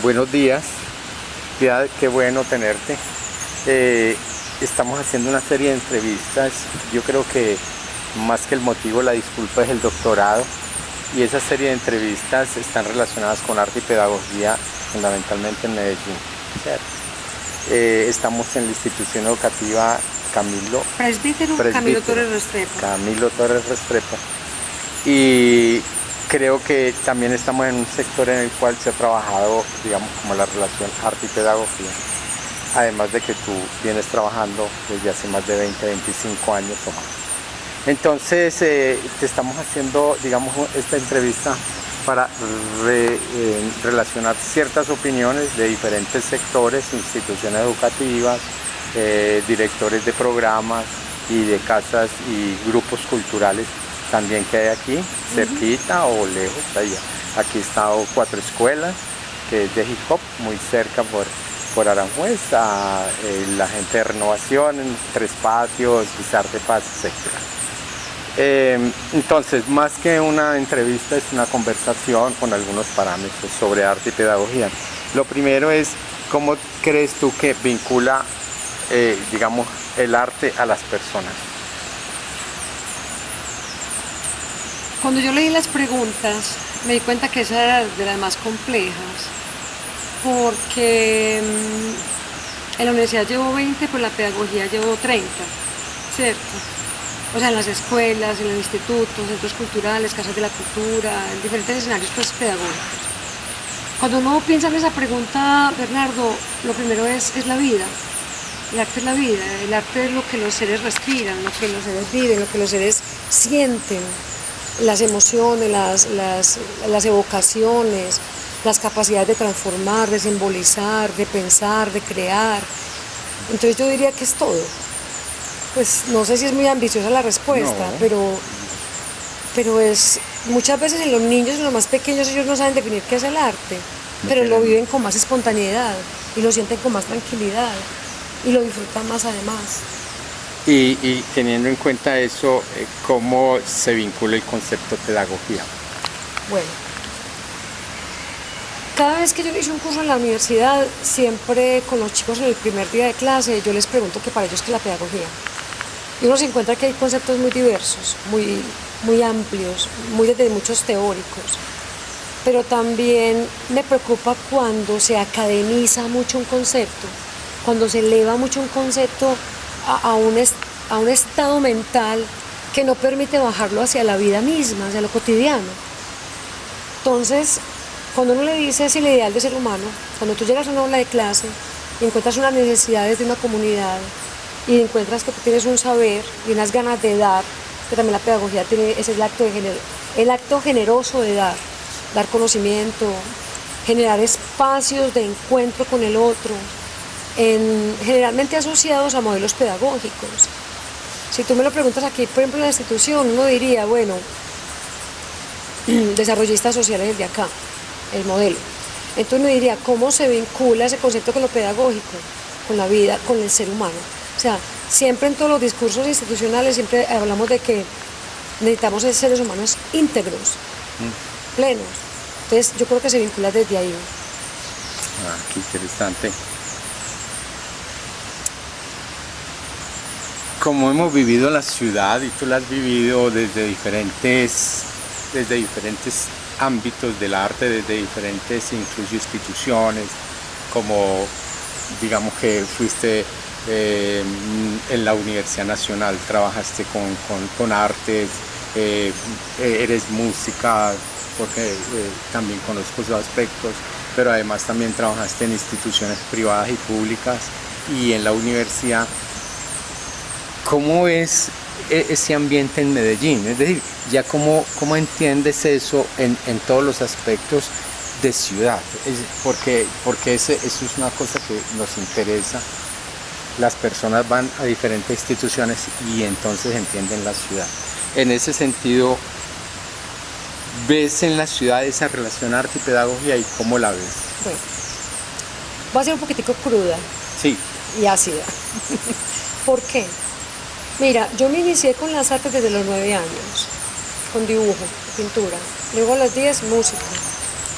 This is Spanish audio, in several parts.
Buenos días, Piedad, qué bueno tenerte. Estamos haciendo una serie de entrevistas. Yo creo que más que el motivo, la disculpa es el doctorado. Y esa serie de entrevistas están relacionadas con arte y pedagogía, fundamentalmente en Medellín, ¿cierto? Estamos en la institución educativa Camilo Torres Restrepo. Y creo que también estamos en un sector en el cual se ha trabajado, digamos, como la relación arte y pedagogía. Además de que tú vienes trabajando desde hace más de 20, 25 años o más. Entonces, te estamos haciendo, digamos, esta entrevista para relacionar ciertas opiniones de diferentes sectores, instituciones educativas, directores de programas y de casas y grupos culturales también que hay aquí, cerquita o lejos, allá. Aquí están 4 escuelas, que es de hip hop, muy cerca por Aranjuez, la gente de Renovación, 3 Patios, Guisar de Paz, etc. Entonces, más que una entrevista, es una conversación con algunos parámetros sobre arte y pedagogía. Lo primero es, ¿cómo crees tú que vincula, digamos, el arte a las personas? Cuando yo leí las preguntas, me di cuenta que esa era de las más complejas, porque en la universidad llevo 20, pues la pedagogía llevo 30, ¿cierto? O sea, en las escuelas, en los institutos, centros culturales, casas de la cultura, en diferentes escenarios pues pedagógicos. Cuando uno piensa en esa pregunta, Bernardo, lo primero es la vida. El arte es la vida, el arte es lo que los seres respiran, lo que los seres viven, lo que los seres sienten, las emociones, las evocaciones, las capacidades de transformar, de simbolizar, de pensar, de crear. Entonces yo diría que es todo. Pues no sé si es muy ambiciosa la respuesta, no. pero es muchas veces en los niños, en los más pequeños, ellos no saben definir qué es el arte, pero lo viven con más espontaneidad y lo sienten con más tranquilidad y lo disfrutan más además. Y teniendo en cuenta eso, ¿cómo se vincula el concepto de pedagogía? Bueno, cada vez que yo hice un curso en la universidad, siempre con los chicos en el primer día de clase, yo les pregunto que para ellos qué es la pedagogía. Y uno se encuentra que hay conceptos muy diversos, muy amplios, desde muchos teóricos. Pero también me preocupa cuando se academiza mucho un concepto, cuando se eleva mucho un concepto a un estado mental que no permite bajarlo hacia la vida misma, hacia lo cotidiano. Entonces, cuando uno le dice es el ideal de ser humano, cuando tú llegas a una aula de clase y encuentras unas necesidades de una comunidad y encuentras que tú tienes un saber y unas ganas de dar, que también la pedagogía tiene, ese es el acto generoso de dar conocimiento, generar espacios de encuentro con el otro, generalmente asociados a modelos pedagógicos. Si tú me lo preguntas aquí, por ejemplo, en la institución, uno diría, bueno, desarrollistas sociales desde acá, el modelo. Entonces uno diría, ¿cómo se vincula ese concepto con lo pedagógico, con la vida, con el ser humano? O sea, siempre en todos los discursos institucionales siempre hablamos de que necesitamos ser seres humanos íntegros, plenos. Entonces yo creo que se vincula desde ahí. Qué interesante. Como hemos vivido la ciudad, y tú la has vivido desde diferentes ámbitos del arte, desde diferentes incluso instituciones, como digamos que fuiste en la Universidad Nacional, trabajaste con artes, eres música, porque también conozco esos aspectos, pero además también trabajaste en instituciones privadas y públicas y en la universidad. ¿Cómo es ese ambiente en Medellín? Es decir, ya cómo entiendes eso en todos los aspectos de ciudad, porque eso es una cosa que nos interesa. Las personas van a diferentes instituciones y entonces entienden la ciudad. En ese sentido, ¿ves en la ciudad esa relación arte y pedagogía y cómo la ves? Bueno, voy a ser un poquitico cruda. Sí. Y ácida. ¿Por qué? Mira, yo me inicié con las artes desde los 9 años, con dibujo, pintura. Luego a los 10, música.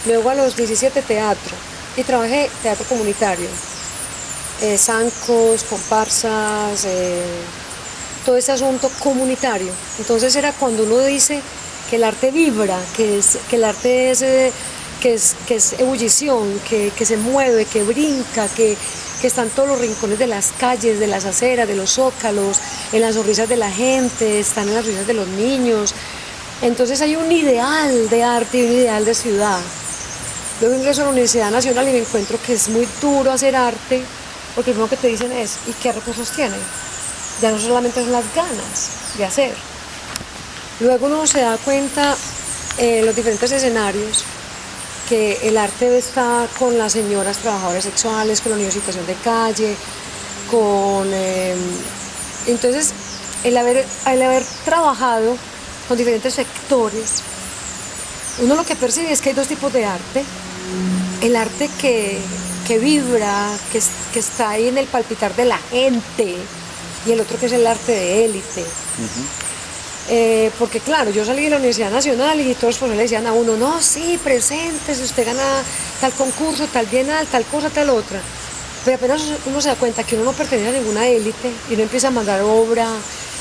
Luego a los 17, teatro. y trabajé teatro comunitario, zancos, comparsas, todo ese asunto comunitario. Entonces era cuando uno dice que el arte vibra, que el arte es ebullición, que se mueve, que brinca, que está en todos los rincones de las calles, de las aceras, de los zócalos, en las sonrisas de la gente, están en las risas de los niños. Entonces hay un ideal de arte y un ideal de ciudad. Luego ingreso a la Universidad Nacional y me encuentro que es muy duro hacer arte, porque lo primero que te dicen es, ¿y qué recursos tienen? Ya no solamente son las ganas de hacer. Luego uno se da cuenta en los diferentes escenarios que el arte está con las señoras trabajadoras sexuales, con la niños en situación de calle, entonces el haber trabajado con diferentes sectores, uno lo que percibe es que hay dos tipos de arte. El arte que vibra, que está ahí en el palpitar de la gente, y el otro que es el arte de élite. Porque claro, yo salí de la Universidad Nacional y todos los profesores le decían a uno, no, sí, preséntese, usted gana tal concurso, tal bienal, tal cosa, tal otra. Pero apenas uno se da cuenta que uno no pertenece a ninguna élite y uno empieza a mandar obra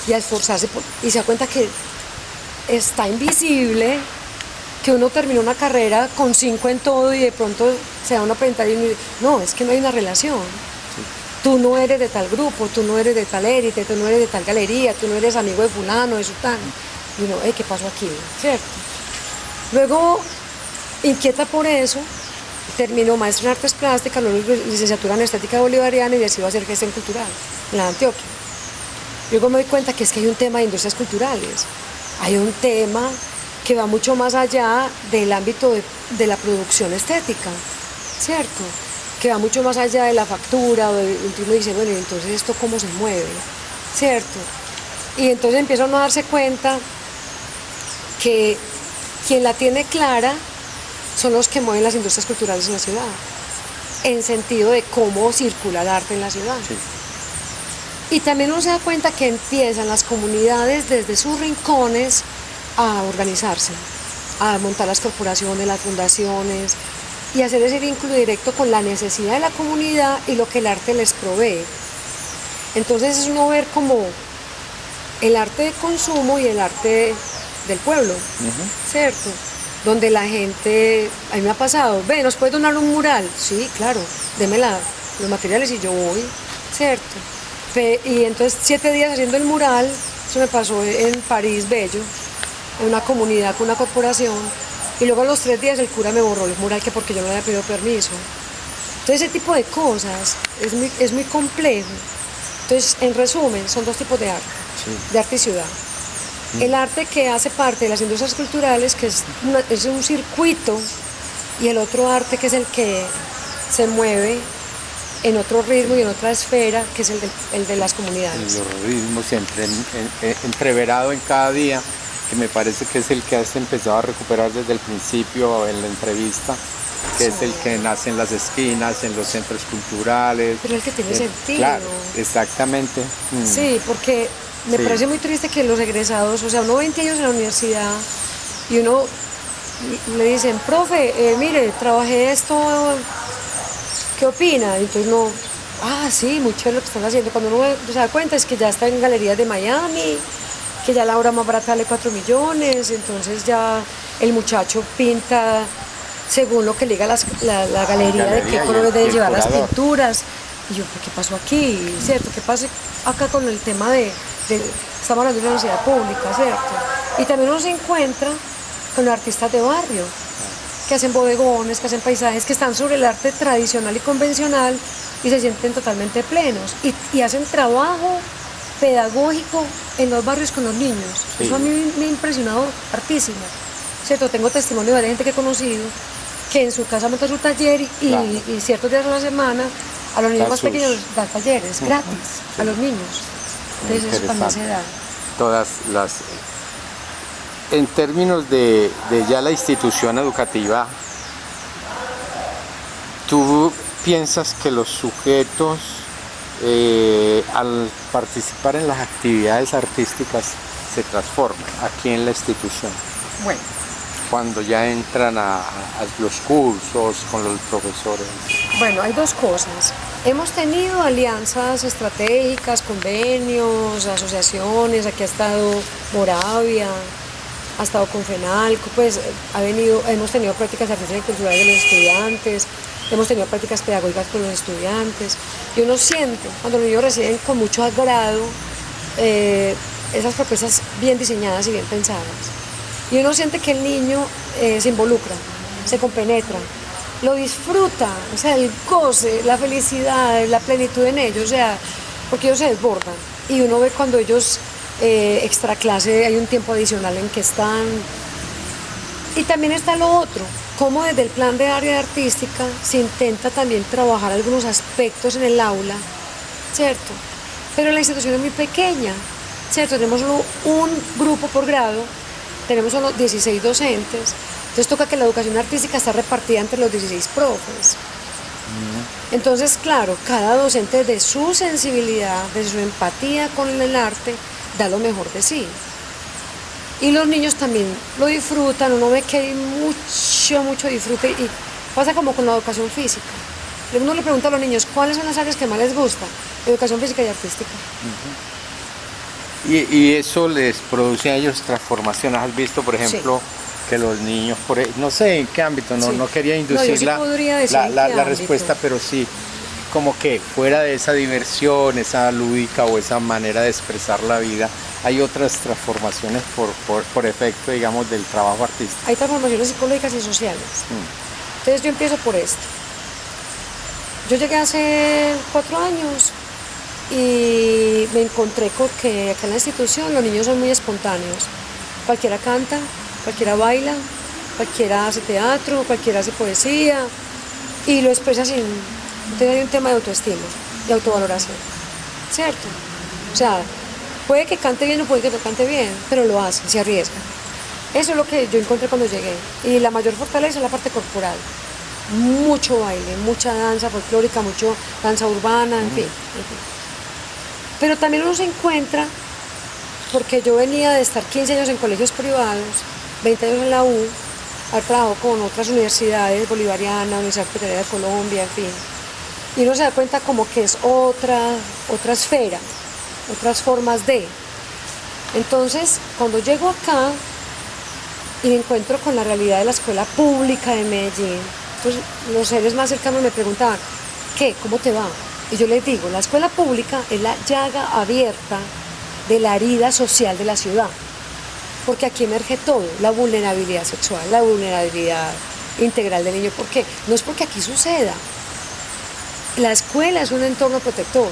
y a esforzarse y se da cuenta que está invisible, que uno terminó una carrera con 5 en todo y de pronto se da una presentar y uno dice, no, es que no hay una relación. Tú no eres de tal grupo, tú no eres de tal élite, tú no eres de tal galería, tú no eres amigo de fulano, de sutano. Y uno, ¿qué pasó aquí? ¿Cierto? Luego, inquieta por eso, terminó maestra en artes plásticas, luego licenciatura en estética bolivariana y decidió hacer gestión cultural en la Antioquia. Luego me doy cuenta que es que hay un tema de industrias culturales, hay un tema que va mucho más allá del ámbito de la producción estética, ¿cierto? Que va mucho más allá de la factura, entonces uno dice, bueno, entonces esto cómo se mueve, ¿cierto? Y entonces empieza uno a darse cuenta que quien la tiene clara son los que mueven las industrias culturales en la ciudad, en sentido de cómo circula el arte en la ciudad. Sí. Y también uno se da cuenta que empiezan las comunidades desde sus rincones a organizarse, a montar las corporaciones, las fundaciones, y hacer ese vínculo directo con la necesidad de la comunidad y lo que el arte les provee. Entonces es uno ver como el arte de consumo y el arte del pueblo, ¿cierto? Donde la gente, a mí me ha pasado, ve, ¿nos puedes donar un mural? Sí, claro, deme los materiales y yo voy, ¿cierto? Y entonces 7 días haciendo el mural, eso me pasó en París, Bello, en una comunidad con una corporación, y luego a los 3 días el cura me borró el mural que porque yo no le había pedido permiso. Entonces ese tipo de cosas es muy complejo. Entonces, en resumen, son 2 tipos de arte, sí, de arte y ciudad. El arte que hace parte de las industrias culturales, que es un circuito, y el otro arte que es el que se mueve en otro ritmo y en otra esfera, que es el de las comunidades. Los ritmos siempre entreverado en cada día, que me parece que es el que has empezado a recuperar desde el principio en la entrevista, que sí, es el que nace en las esquinas, en los centros culturales. Pero el que tiene sentido. Claro, exactamente. Sí, porque me parece muy triste que los egresados, o sea, uno 20 años en la universidad y uno le dicen, profe, mire, trabajé esto, ¿qué opina? Y entonces uno, sí, muy chévere lo que están haciendo. Cuando uno se da cuenta es que ya está en galerías de Miami, que ya la obra más barata vale 4 millones, entonces ya el muchacho pinta según lo que le diga la galería de qué colores debe llevar las pinturas. Y yo, ¿qué pasó aquí? ¿Cierto? ¿Qué pasa acá con el tema estamos hablando de una universidad pública, ¿cierto? Y también uno se encuentra con los artistas de barrio, que hacen bodegones, que hacen paisajes, que están sobre el arte tradicional y convencional y se sienten totalmente plenos. Y hacen trabajo pedagógico en los barrios con los niños. Sí. Eso a mí me ha impresionado hartísimo. ¿Cierto? Tengo testimonio de gente que he conocido que en su casa monta su taller y ciertos días a la semana a los niños más pequeños da talleres gratis, sí, a los niños. Entonces eso también se da. Todas las... En términos de ya la institución educativa, ¿tú piensas que los sujetos al participar en las actividades artísticas se transforman aquí en la institución? Bueno, cuando ya entran a los cursos con los profesores? Bueno, hay dos cosas. Hemos tenido alianzas estratégicas, convenios, asociaciones. Aquí ha estado Moravia, ha estado Confenalco, pues hemos tenido prácticas artísticas y culturales de los estudiantes, hemos tenido prácticas pedagógicas con los estudiantes. Y uno siente, cuando los niños reciben con mucho agrado esas propuestas bien diseñadas y bien pensadas. Y uno siente que el niño se involucra, se compenetra, lo disfruta, o sea, el goce, la felicidad, la plenitud en ellos, o sea, porque ellos se desbordan. Y uno ve cuando ellos extra clase hay un tiempo adicional en que están. Y también está lo otro, como desde el plan de área artística se intenta también trabajar algunos aspectos en el aula, ¿cierto? Pero la institución es muy pequeña, ¿cierto? Tenemos solo un grupo por grado, tenemos solo 16 docentes, entonces toca que la educación artística está repartida entre los 16 profes. Entonces, claro, cada docente de su sensibilidad, de su empatía con el arte, da lo mejor de sí. Y los niños también lo disfrutan, uno ve que hay mucho disfrute, y pasa como con la educación física. Uno le pregunta a los niños cuáles son las áreas que más les gustan, educación física y artística. Y eso les produce a ellos transformaciones. ¿Has visto, por ejemplo, que los niños, no sé en qué ámbito, no quería inducir la respuesta, pero sí, como que fuera de esa diversión, esa lúdica o esa manera de expresar la vida, hay otras transformaciones por efecto, digamos, del trabajo artístico? Hay transformaciones psicológicas y sociales. Entonces yo empiezo por esto. Yo llegué hace 4 años y me encontré con que acá en la institución los niños son muy espontáneos. Cualquiera canta, cualquiera baila, cualquiera hace teatro, cualquiera hace poesía y lo expresa sin... Entonces hay un tema de autoestima, de autovaloración, ¿cierto? O sea, puede que cante bien o puede que no cante bien, pero lo hace, se arriesga. Eso es lo que yo encontré cuando llegué. Y la mayor fortaleza es la parte corporal. Mucho baile, mucha danza folclórica, mucho danza urbana, en fin. Pero también uno se encuentra, porque yo venía de estar 15 años en colegios privados, 20 años en la U, haber trabajado con otras universidades, Bolivariana, Universidad Petrolera de Colombia, en fin. Y uno se da cuenta como que es otra esfera, otras formas de. Entonces, cuando llego acá y me encuentro con la realidad de la escuela pública de Medellín, entonces los seres más cercanos me preguntaban, ¿qué? ¿Cómo te va? Y yo les digo, la escuela pública es la llaga abierta de la herida social de la ciudad, porque aquí emerge todo, la vulnerabilidad sexual, la vulnerabilidad integral del niño. ¿Por qué? No es porque aquí suceda. La escuela es un entorno protector,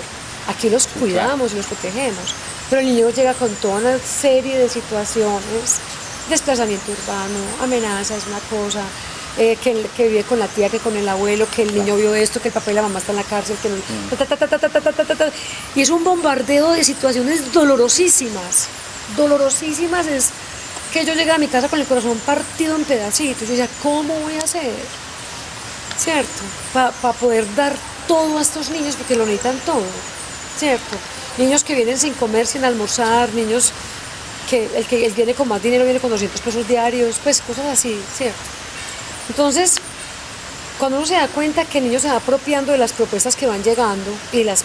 aquí los cuidamos y los protegemos, pero el niño llega con toda una serie de situaciones, desplazamiento urbano, amenazas, una cosa, que vive con la tía, que con el abuelo, que el niño vio esto, que el papá y la mamá están en la cárcel, que no, y es un bombardeo de situaciones dolorosísimas, es que yo llegué a mi casa con el corazón partido en pedacitos, yo decía, ¿cómo voy a hacer? ¿Cierto? Para poder dar todo a estos niños, porque lo necesitan todo, ¿cierto? Niños que vienen sin comer, sin almorzar, niños que el viene con más dinero viene con 200 pesos diarios, pues cosas así, ¿cierto? Entonces, cuando uno se da cuenta que el niño se va apropiando de las propuestas que van llegando y de las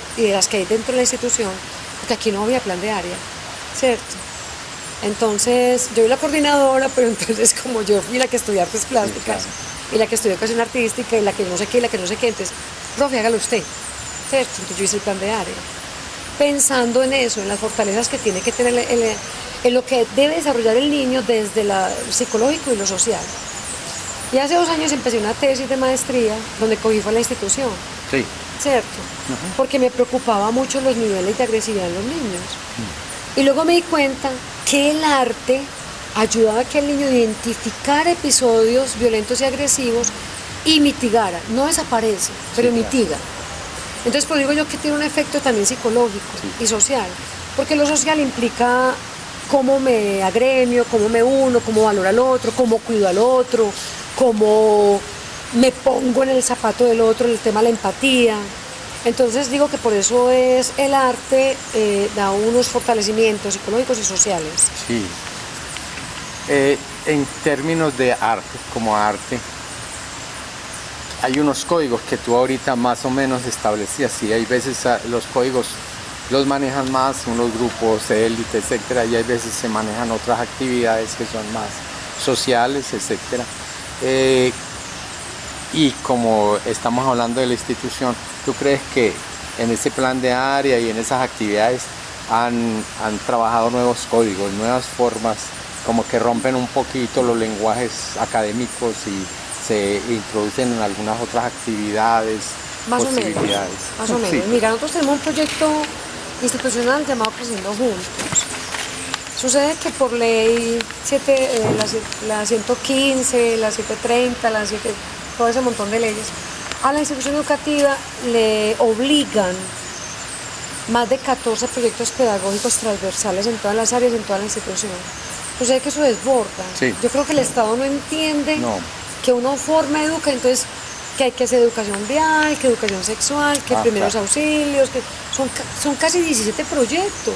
que hay dentro de la institución, porque aquí no había plan de área, ¿cierto? Entonces, yo fui la coordinadora, pero entonces como yo fui la que estudié artes plásticas y la que estudió educación artística y la que no sé qué y la que no sé qué, entonces, profe, hágalo usted, ¿cierto? Entonces yo hice el plan de área, pensando en eso, en las fortalezas que tiene que tener, en lo que debe desarrollar el niño desde lo psicológico y lo social. Y hace 2 años empecé una tesis de maestría donde cogí fue la institución, sí, ¿cierto? Porque me preocupaba mucho los niveles de agresividad en los niños. Y luego me di cuenta que el arte ayudaba a que el niño identificara episodios violentos y agresivos y mitigara. No desaparece, pero mitiga. Entonces, pues digo yo que tiene un efecto también psicológico y social, porque lo social implica cómo me agremio, cómo me uno, cómo valoro al otro, cómo cuido al otro, cómo me pongo en el zapato del otro, el tema de la empatía. Entonces digo que por eso es el arte da unos fortalecimientos psicológicos y sociales. Sí. en términos de arte, como arte, hay unos códigos que tú ahorita más o menos establecías, y hay veces los códigos los manejan más unos grupos de élite, etcétera, y hay veces se manejan otras actividades que son más sociales, etcétera. Y como estamos hablando de la institución, ¿tú crees que en ese plan de área y en esas actividades han trabajado nuevos códigos, nuevas formas, como que rompen un poquito los lenguajes académicos y se introducen en algunas otras actividades, Más o posibilidades? menos, más o menos. Sí. Mira, nosotros tenemos un proyecto institucional llamado Creciendo Juntos. Sucede que por ley la 115, la 730, todo ese montón de leyes, a la institución educativa le obligan más de 14 proyectos pedagógicos transversales en todas las áreas, en toda la institución. Sucede que eso desborda. Sí. Yo creo que el Estado no entiende No. que uno forma, educa, entonces que hay que hacer educación vial, que educación sexual, que primeros claro. auxilios, que son casi 17 proyectos.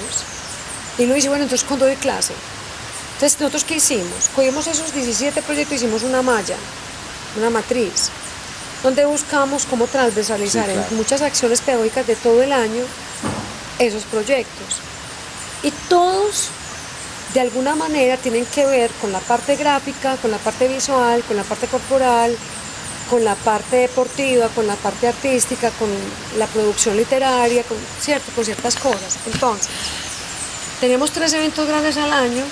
Y uno dice, bueno, entonces ¿cuándo doy clase? Entonces, ¿nosotros qué hicimos? Cogimos esos 17 proyectos, hicimos una malla, una matriz, donde buscamos cómo transversalizar Sí, claro. en muchas acciones pedagógicas de todo el año esos proyectos. Y todos, de alguna manera, tienen que ver con la parte gráfica, con la parte visual, con la parte corporal, con la parte deportiva, con la parte artística, con la producción literaria, con ciertas cosas. Entonces, tenemos 3 eventos grandes al año,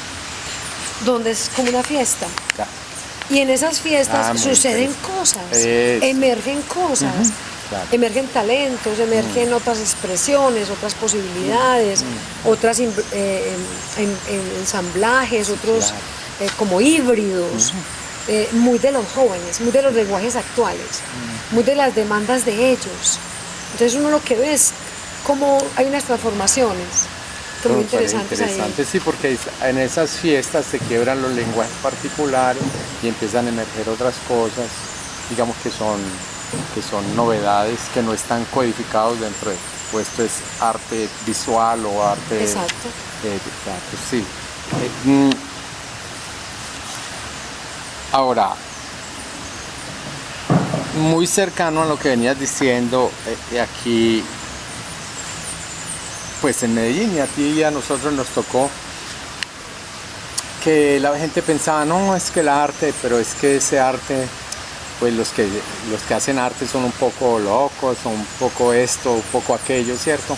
donde es como una fiesta. Ya. Y en esas fiestas Muy suceden interesante. cosas, emergen cosas, Claro. emergen talentos, emergen otras expresiones, otras posibilidades, otras ensamblajes, otros como híbridos, muy de los jóvenes, muy de los lenguajes actuales, muy de las demandas de ellos. Entonces uno lo que ve es cómo hay unas transformaciones. Muy interesantes Interesante, ahí. sí, porque en esas fiestas se quiebran los lenguajes particulares y empiezan a emerger otras cosas, digamos que son novedades que no están codificados dentro de, pues esto es arte visual o arte Exacto. de teatro, sí. Ahora, muy cercano a lo que venías diciendo, aquí pues en Medellín, y a ti y a nosotros nos tocó que la gente pensaba, no, es que el arte, pero es que ese arte, pues los que hacen arte son un poco locos, son un poco esto, un poco aquello, ¿cierto?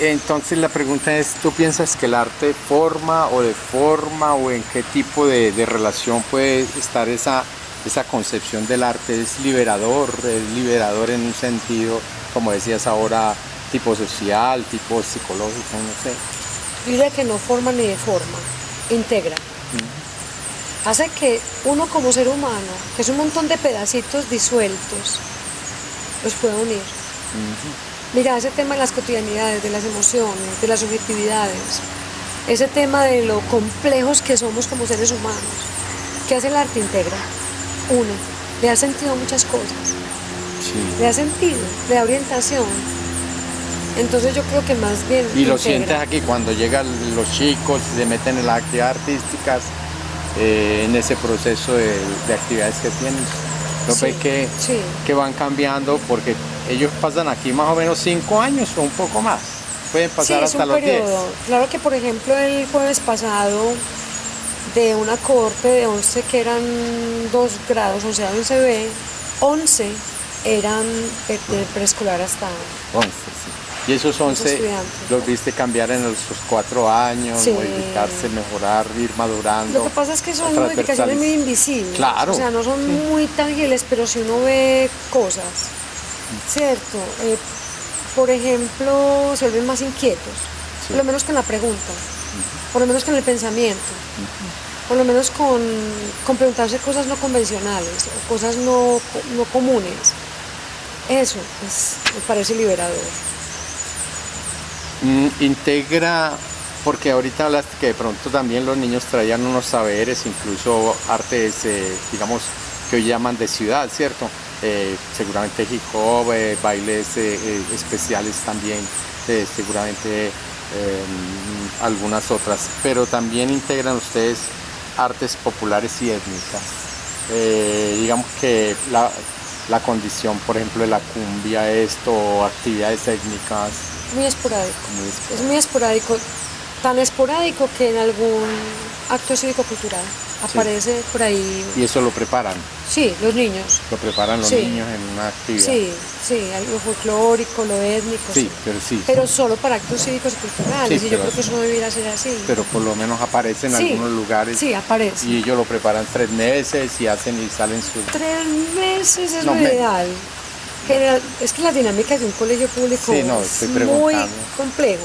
Entonces la pregunta es, ¿tú piensas que el arte forma o deforma o en qué tipo de relación puede estar esa concepción del arte? ¿Es liberador en un sentido, como decías ahora, tipo social, tipo psicológico, no sé? Yo diría que no forma ni deforma, integra. Hace que uno como ser humano, que es un montón de pedacitos disueltos, los pueda unir. Mira, ese tema de las cotidianidades, de las emociones, de las subjetividades, ese tema de lo complejos que somos como seres humanos, ¿qué hace el arte? Integra, une, le da sentido a muchas cosas, Sí. le da sentido, le da orientación. Entonces yo creo que más bien Y lo integra. sientes aquí cuando llegan los chicos, se meten en las actividades artísticas, en ese proceso de actividades que tienen. ¿No Sí, ves sí. que van cambiando? Porque ellos pasan aquí más o menos 5 años o un poco más. Pueden pasar Sí, es hasta un los 10. periodo. Claro que, por ejemplo, el jueves pasado, de una cohorte de 11 que eran 2 grados, o sea, 11B, 11 eran de preescolar hasta... 11, sí. Y esos 11 estudiantes. los viste cambiar en esos 4 años, Sí. modificarse, mejorar, ir madurando. Lo que pasa es que son transversales. modificaciones muy invisibles. Claro. O sea, no son muy tangibles, pero si uno ve cosas, ¿cierto? Por ejemplo, se vuelven más inquietos, Sí. por lo menos con la pregunta, por lo menos con el pensamiento, por lo menos con preguntarse cosas no convencionales o cosas no comunes. Eso me parece liberador. Integra, porque ahorita hablaste que de pronto también los niños traían unos saberes, incluso artes, digamos, que hoy llaman de ciudad, ¿cierto? Seguramente hip hop, bailes especiales también, seguramente algunas otras, pero también integran ustedes artes populares y étnicas. Digamos que la condición, por ejemplo, de la cumbia, o actividades étnicas. Muy esporádico. Es muy esporádico, tan esporádico que en algún acto cívico-cultural aparece por ahí. ¿Y eso lo preparan? Sí, los niños. ¿Lo preparan los niños en una actividad? Sí, lo folclórico, lo étnico. Sí. Pero solo para actos cívicos y culturales, y yo creo que eso no debiera ser así. Pero por lo menos aparece en algunos lugares. Sí, aparece. Y ellos lo preparan 3 meses y salen sus... 3 meses es lo ideal. Es que la dinámica de un colegio público es muy complejo.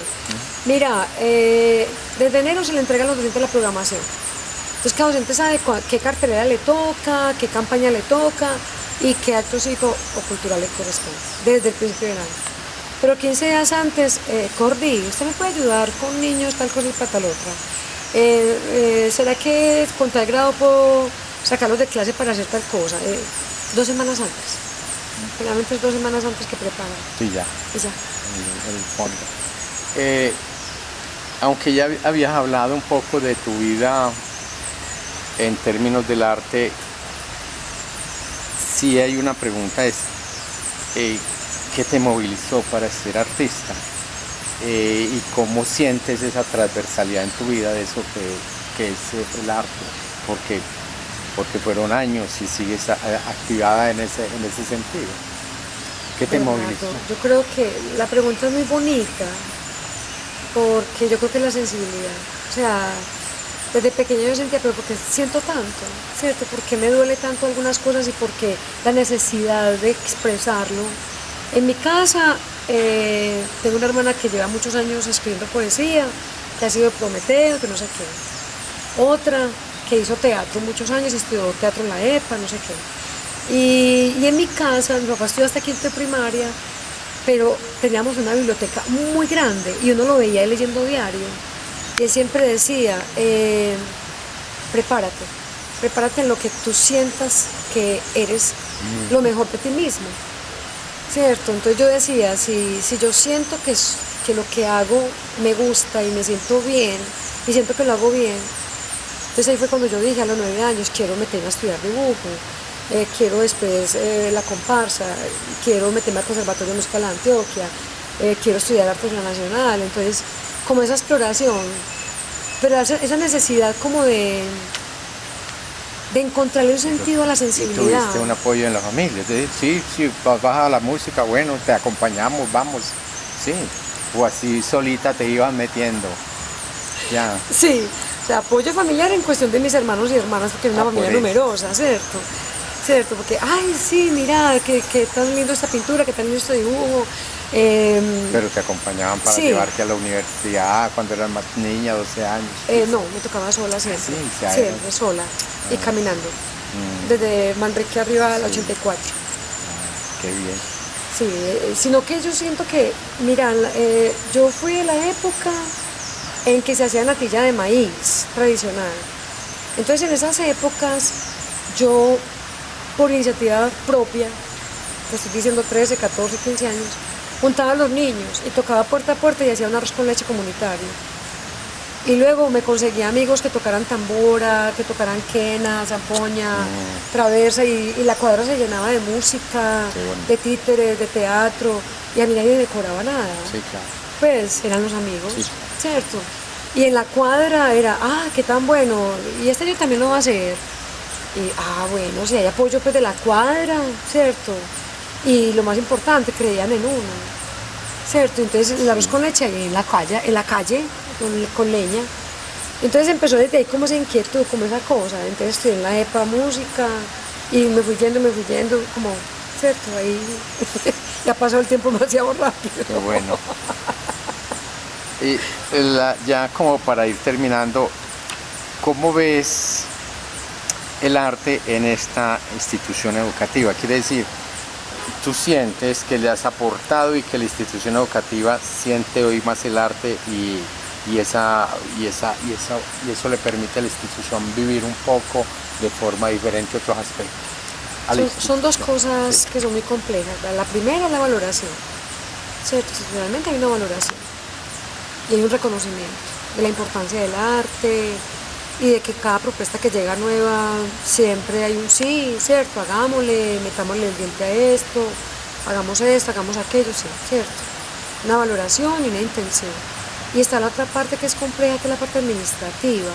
Mira, desde enero se le entrega a los docentes la programación. Entonces cada docente sabe qué cartelera le toca, qué campaña le toca y qué acto cívico o cultural le corresponde, desde el principio del año. Pero 15 días antes, Cordi, ¿usted me puede ayudar con niños tal cosa y para tal otra? ¿Será que con tal grado puedo sacarlos de clase para hacer tal cosa? 2 semanas antes. Generalmente es 2 semanas antes que preparan. Sí, ya. Y ya. El fondo. Aunque ya habías hablado un poco de tu vida en términos del arte, sí hay una pregunta, ¿qué te movilizó para ser artista? ¿Y cómo sientes esa transversalidad en tu vida de eso que es el arte? Porque fueron años y sigues activada en ese sentido. ¿Qué te movilizó? Yo creo que la pregunta es muy bonita, porque yo creo que es la sensibilidad. O sea, desde pequeña yo sentía, pero porque siento tanto, ¿cierto? Porque me duele tanto algunas cosas y porque la necesidad de expresarlo. En mi casa tengo una hermana que lleva muchos años escribiendo poesía, que ha sido Prometeo, que no sé qué. Otra que hizo teatro muchos años, estudió teatro en la EPA, no sé qué. Y en mi casa, mi papá estudió hasta quinto de primaria, pero teníamos una biblioteca muy grande y uno lo veía ahí leyendo diario. Y él siempre decía, prepárate en lo que tú sientas que eres lo mejor de ti mismo, ¿cierto? Entonces yo decía, si yo siento que lo que hago me gusta y me siento bien, y siento que lo hago bien, entonces ahí fue cuando yo dije a los 9 años, quiero meterme a estudiar dibujo, quiero después la comparsa, quiero meterme al Conservatorio Musical de Antioquia, quiero estudiar arte nacional. Entonces como esa exploración, pero esa necesidad como de encontrarle un sentido a la sensibilidad. ¿Tuviste un apoyo en la familia? Sí, vas a la música, bueno, te acompañamos, vamos, sí. O así solita te ibas metiendo, ya. Sí, o sea, apoyo familiar en cuestión de mis hermanos y hermanas, porque era una familia numerosa, ¿cierto? Porque, ay, sí, mira, qué tan lindo esta pintura, qué tan lindo este dibujo. Pero te acompañaban para llevarte a la universidad cuando eras más niña, 12 años. No, me tocaba sola siempre. Sí, siempre sola y caminando. Desde Manrique arriba al 84. Qué bien. Sí, sino que yo siento que, mira, yo fui de la época en que se hacía natilla de maíz tradicional. Entonces en esas épocas yo, por iniciativa propia, te estoy diciendo 13, 14, 15 años, juntaba a los niños y tocaba puerta a puerta y hacía un arroz con leche comunitario. Y luego me conseguía amigos que tocaran tambora, que tocaran quena, zampoña, traversa, y la cuadra se llenaba de música, de títeres, de teatro, y a mí nadie me cobraba nada. Sí, claro. Pues eran los amigos, sí, ¿cierto? Y en la cuadra era, qué tan bueno, y este año también lo va a hacer. Y, bueno, si hay apoyo pues de la cuadra, ¿cierto? Y lo más importante, creían en uno, ¿cierto? Entonces el arroz con leche ahí en la calle con leña. Entonces empezó desde ahí como esa inquietud, como esa cosa. Entonces estudié en la EPA música y me fui yendo, como, ¿cierto? Ahí ya pasó el tiempo demasiado rápido. Qué bueno. Y ya como para ir terminando, ¿cómo ves el arte en esta institución educativa? Quiere decir, ¿tú sientes que le has aportado y que la institución educativa siente hoy más el arte y eso le permite a la institución vivir un poco de forma diferente otros aspectos? Son dos cosas que son muy complejas. La primera es la valoración, ¿cierto? Realmente hay una valoración y hay un reconocimiento de la importancia del arte y de que cada propuesta que llega nueva siempre hay un sí, ¿cierto? Hagámosle, metámosle el diente a esto, hagamos esto, hagamos aquello, sí, ¿cierto? Una valoración y una intención. Y está la otra parte que es compleja, que es la parte administrativa,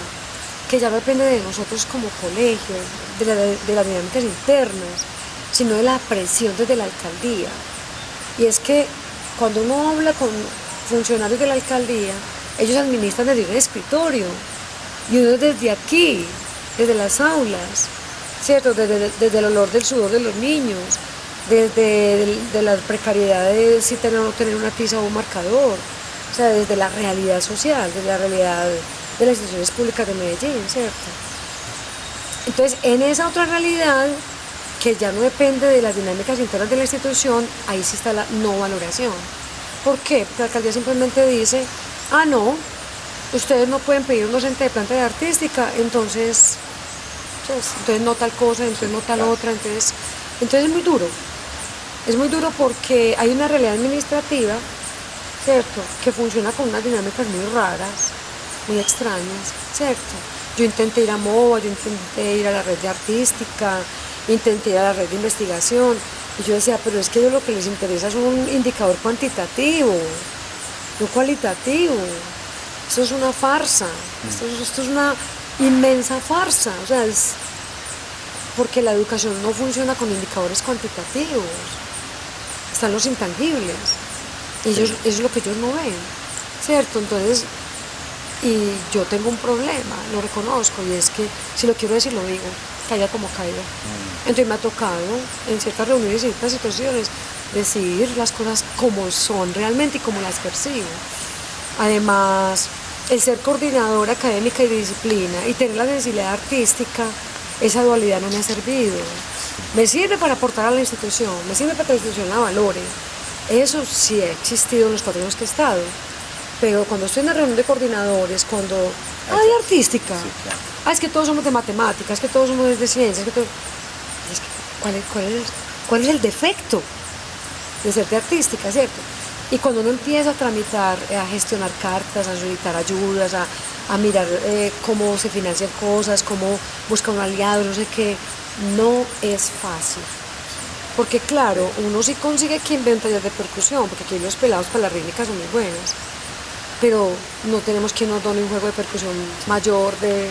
que ya no depende de nosotros como colegio, de las dinámicas internas, sino de la presión desde la alcaldía. Y es que cuando uno habla con funcionarios de la alcaldía, ellos administran desde un escritorio, y uno desde aquí, desde las aulas, ¿cierto? Desde el olor del sudor de los niños, desde de la precariedad de si tener o no tener una tiza o un marcador, o sea, desde la realidad social, desde la realidad de las instituciones públicas de Medellín, ¿cierto? Entonces, en esa otra realidad, que ya no depende de las dinámicas internas de la institución, ahí sí está la no valoración. ¿Por qué? Porque la alcaldía simplemente dice, no, ustedes no pueden pedir un docente de planta de artística, entonces no tal cosa, entonces no tal otra, entonces es muy duro. Es muy duro porque hay una realidad administrativa, ¿cierto?, que funciona con unas dinámicas muy raras, muy extrañas, ¿cierto? Yo intenté ir a MOVA, yo intenté ir a la red de artística, intenté ir a la red de investigación, y yo decía, pero es que a ellos lo que les interesa es un indicador cuantitativo, no cualitativo. Esto es una farsa, esto es una inmensa farsa, o sea, es porque la educación no funciona con indicadores cuantitativos, están los intangibles, y ellos, eso es lo que ellos no ven, ¿cierto? Entonces, y yo tengo un problema, lo reconozco, y es que si lo quiero decir lo digo, caiga como caiga. Entonces me ha tocado en ciertas reuniones y en ciertas situaciones decir las cosas como son realmente y como las percibo. Además, el ser coordinadora académica y de disciplina y tener la sensibilidad artística, esa dualidad no me ha servido. Me sirve para aportar a la institución, me sirve para que la institución la valore. Eso sí ha existido en los 4 años que he estado. Pero cuando estoy en la reunión de coordinadores, cuando hay artística, sí, claro. Es que todos somos de matemáticas, es que todos somos de ciencias, ¿cuál es el defecto de ser de artística, cierto? Y cuando uno empieza a tramitar, a gestionar cartas, a solicitar ayudas, a mirar cómo se financian cosas, cómo busca un aliado, no sé qué, no es fácil. Porque claro, uno sí consigue quien ve un taller de percusión, porque aquí los pelados para la rítmica son muy buenas, pero no tenemos quien nos done un juego de percusión mayor de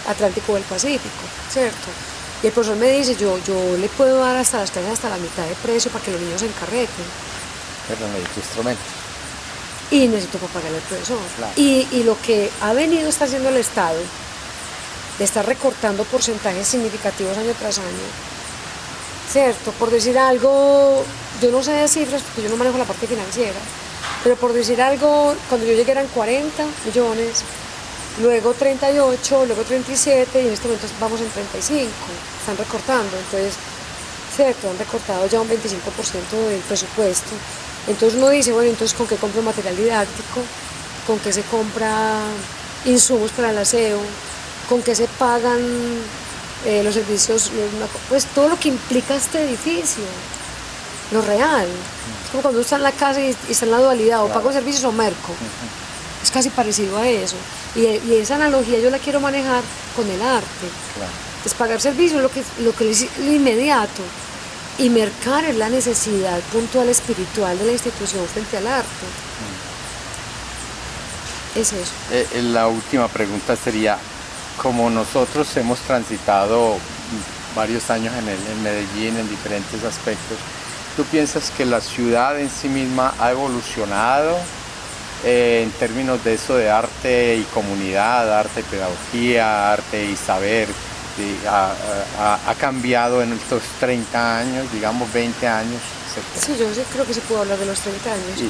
Atlántico o del Pacífico, ¿cierto? Y el profesor me dice, yo le puedo dar hasta las clases hasta la mitad de precio para que los niños se encarreten. Pero necesito instrumentos. Y necesito para pagarle al profesor. Claro. Y lo que ha venido está haciendo el Estado, de estar recortando porcentajes significativos año tras año, ¿cierto? Por decir algo, yo no sé de cifras porque yo no manejo la parte financiera, pero por decir algo, cuando yo llegué eran 40 millones, luego 38, luego 37 y en este momento vamos en 35, están recortando, entonces, ¿cierto? Han recortado ya un 25% del presupuesto. Entonces uno dice, bueno, entonces ¿con qué compro material didáctico? ¿Con qué se compra insumos para el aseo? ¿Con qué se pagan los servicios? Pues todo lo que implica este edificio, lo real. Es como cuando uno está en la casa y está en la dualidad, o pago servicios o merco. Es casi parecido a eso. Y esa analogía yo la quiero manejar con el arte. Claro. Es pagar servicios lo que es lo inmediato. Y mercar es la necesidad puntual espiritual de la institución frente al arte. Es eso. La última pregunta sería, como nosotros hemos transitado varios años en Medellín en diferentes aspectos, ¿tú piensas que la ciudad en sí misma ha evolucionado en términos de eso de arte y comunidad, arte y pedagogía, arte y saber? Ha cambiado en estos 30 años, digamos 20 años, etc. Sí, yo sí creo que se puede hablar de los 30 años. Y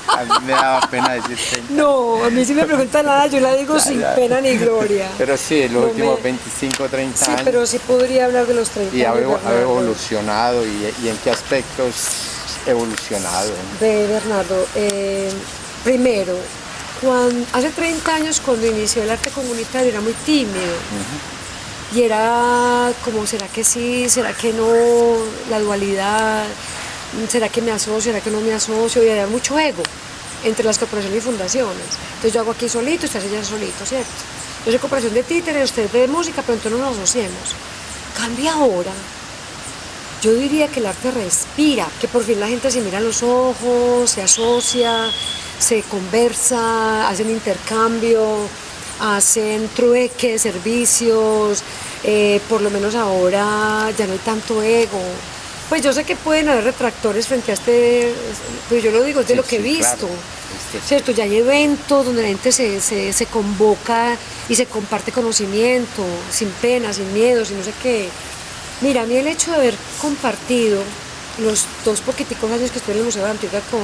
a mí me daba pena decir 30. No, a mí si me preguntan nada, yo la digo sin pena ni gloria. Pero sí, los últimos 25, 30 años. Sí, pero sí podría hablar de los 30 y años. ha evolucionado, y en qué aspectos evolucionado. De Bernardo, primero, hace 30 años cuando inició el arte comunitario era muy tímido. Y era como, ¿será que sí? ¿Será que no? La dualidad, ¿será que me asocio? ¿Será que no me asocio? Y había mucho ego entre las corporaciones y fundaciones. Entonces yo hago aquí solito y usted hace allá solito, ¿cierto? yo soy cooperación de títeres, usted de música, pero entonces no nos asociemos. Cambia ahora. Yo diría que el arte respira, que por fin la gente se mira a los ojos, se asocia, se conversa, hacen intercambio, hacen trueques, servicios, por lo menos ahora ya no hay tanto ego. Pues yo sé que pueden haber retractores frente a pero yo lo digo, es de Sí, lo que he sí, visto. claro. ¿Cierto? Ya hay eventos donde la gente se convoca y se comparte conocimiento, sin pena, sin miedo, sin no sé qué. Mira, a mí el hecho de haber compartido los 2 poquiticos años que estuve en el Museo de Antioquia con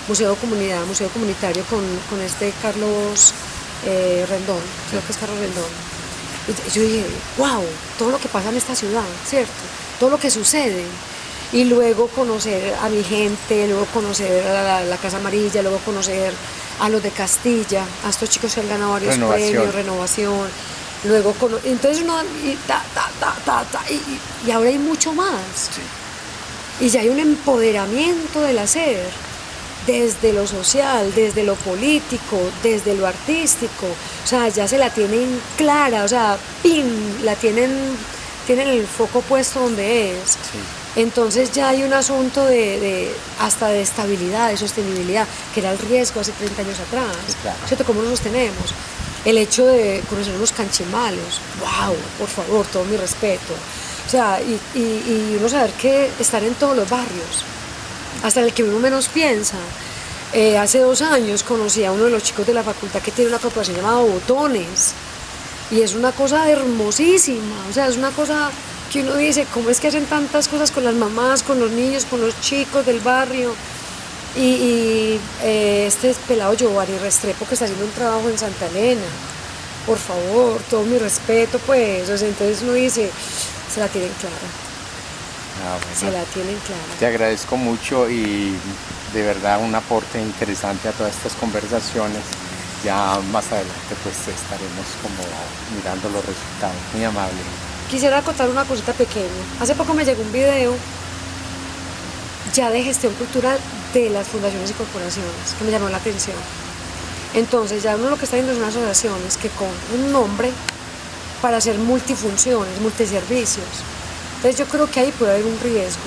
Museo Comunidad, Museo Comunitario con este Carlos Rendón, creo que es Carlos Rendón. Y yo dije, wow, todo lo que pasa en esta ciudad, ¿cierto? Todo lo que sucede. Y luego conocer a mi gente, luego conocer a la Casa Amarilla, luego conocer a los de Castilla, a estos chicos que han ganado varios premios, Renovación. Luego entonces uno y ahora hay mucho más. Sí. Y ya hay un empoderamiento del hacer, desde lo social, desde lo político, desde lo artístico. O sea, ya se la tienen clara, o sea, ¡pin! Tienen el foco puesto donde es. Sí. Entonces ya hay un asunto hasta de estabilidad, de sostenibilidad, que era el riesgo hace 30 años atrás. Sí, claro. ¿Cierto? ¿Cómo lo sostenemos? El hecho de conocer unos canchimalos, wow, por favor, todo mi respeto. O sea, y uno saber que estar en todos los barrios, hasta en el que uno menos piensa. Hace 2 años conocí a uno de los chicos de la facultad que tiene una corporación llamada Botones, y es una cosa hermosísima, o sea, es una cosa que uno dice, ¿cómo es que hacen tantas cosas con las mamás, con los niños, con los chicos del barrio? Este pelado Giovanni Restrepo, que está haciendo un trabajo en Santa Elena, por favor, todo mi respeto, pues. O sea, entonces uno dice, se la tienen clara. Bueno, se la tienen clara. Te agradezco mucho y de verdad un aporte interesante a todas estas conversaciones. Ya más adelante pues estaremos como mirando los resultados. Muy amable. Quisiera acotar una cosita pequeña. Hace poco me llegó un video ya de gestión cultural de las fundaciones y corporaciones, que me llamó la atención. Entonces ya uno lo que está viendo es unas asociaciones que con un nombre para hacer multifunciones, multiservicios. Entonces yo creo que ahí puede haber un riesgo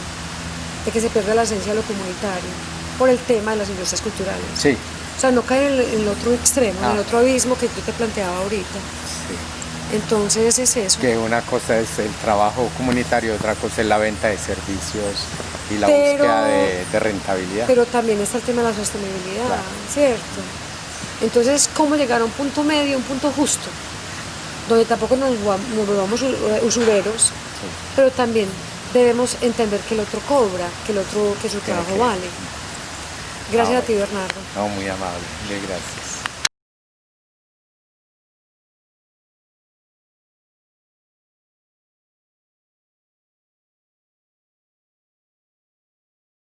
de que se pierda la esencia de lo comunitario por el tema de las industrias culturales. Sí. O sea, no caer en el otro extremo, en el otro abismo que yo te planteaba ahorita. Sí. Entonces es eso. Que una cosa es el trabajo comunitario, otra cosa es la venta de servicios y la búsqueda de rentabilidad. Pero también está el tema de la sostenibilidad, claro. ¿Cierto? Entonces, ¿cómo llegar a un punto medio, un punto justo? Donde tampoco nos volvamos usureros, sí. Pero también debemos entender que el otro cobra, que su trabajo vale. Gracias a ti, Bernardo. No, muy amable, gracias.